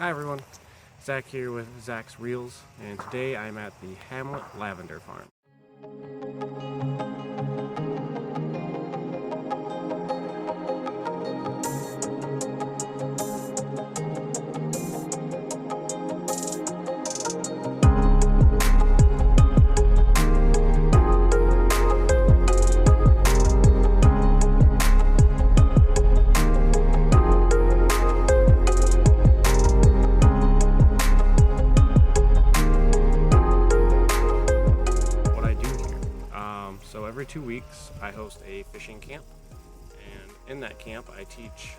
Hi everyone, Zach here with Zach's Reels, and today I'm at the Hamlett Lavender Farm. So every 2 weeks I host a fishing camp, and in that camp I teach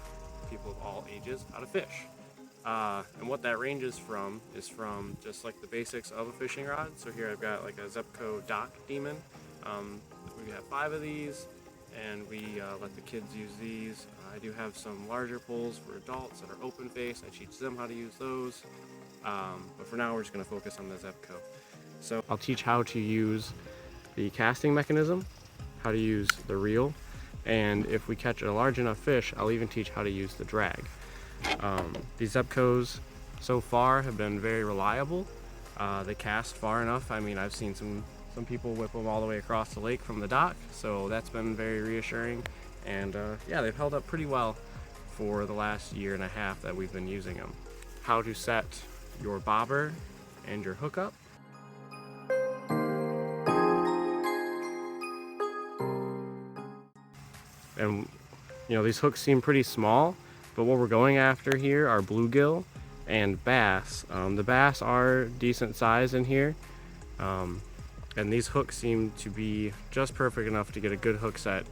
people of all ages how to fish. And what that ranges from is from just like the basics of a fishing rod. So here I've got like a Zepco Dock Demon. We have 5 of these, and we let the kids use these. I do have some larger poles for adults that are open face. I teach them how to use those. But for now we're just going to focus on the Zepco. So I'll teach how to use the casting mechanism, how to use the reel, and if we catch a large enough fish, I'll even teach how to use the drag. These Zepcos so far have been very reliable. They cast far enough. I mean, I've seen some people whip them all the way across the lake from the dock, so that's been very reassuring. And yeah, they've held up pretty well for the last year and a half that we've been using them. How to set your bobber and your hook up. And you know, these hooks seem pretty small, but what we're going after here are bluegill and bass. The bass are decent size in here, and these hooks seem to be just perfect enough to get a good hook set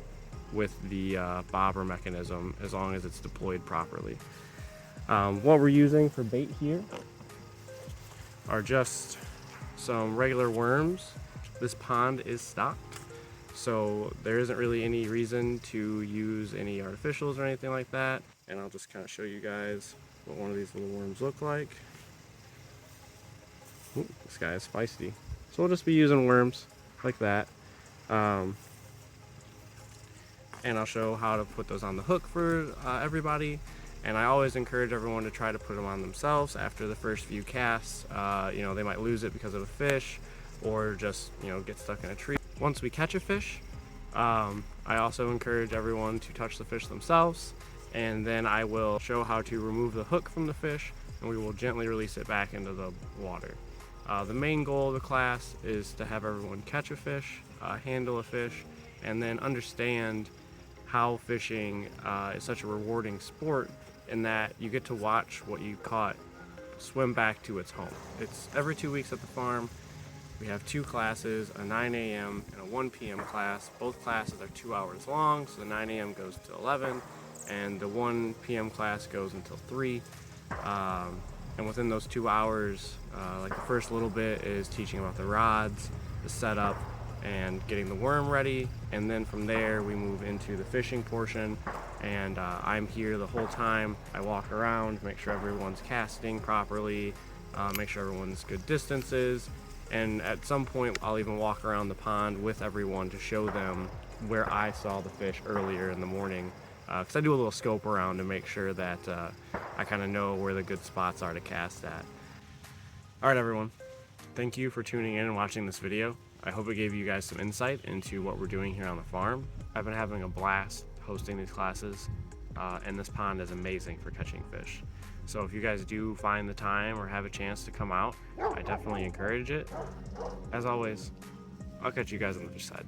with the bobber mechanism, as long as it's deployed properly. What we're using for bait here are just some regular worms. This pond is stocked, so there isn't really any reason to use any artificials or anything like that. And I'll just kind of show you guys what one of these little worms look like. Ooh, this guy is feisty. So we'll just be using worms like that. And I'll show how to put those on the hook for everybody. And I always encourage everyone to try to put them on themselves after the first few casts. You know, they might lose it because of a fish, or just, you know, get stuck in a tree. Once we catch a fish, I also encourage everyone to touch the fish themselves, and then I will show how to remove the hook from the fish, and we will gently release it back into the water. The main goal of the class is to have everyone catch a fish, handle a fish, and then understand how fishing is such a rewarding sport, in that you get to watch what you caught swim back to its home. It's every 2 weeks at the farm. We have 2 classes, a 9 a.m. and a 1 p.m. class. Both classes are 2 hours long, so the 9 a.m. goes to 11, and the 1 p.m. class goes until 3. And within those 2 hours, like the first little bit is teaching about the rods, the setup, and getting the worm ready. And then from there, we move into the fishing portion. And I'm here the whole time. I walk around, make sure everyone's casting properly, make sure everyone's good distances. And at some point, I'll even walk around the pond with everyone to show them where I saw the fish earlier in the morning. Because I do a little scope around to make sure that I kind of know where the good spots are to cast at. All right, everyone. Thank you for tuning in and watching this video. I hope it gave you guys some insight into what we're doing here on the farm. I've been having a blast hosting these classes, and this pond is amazing for catching fish. So if you guys do find the time or have a chance to come out, I definitely encourage it. As always, I'll catch you guys on the other side.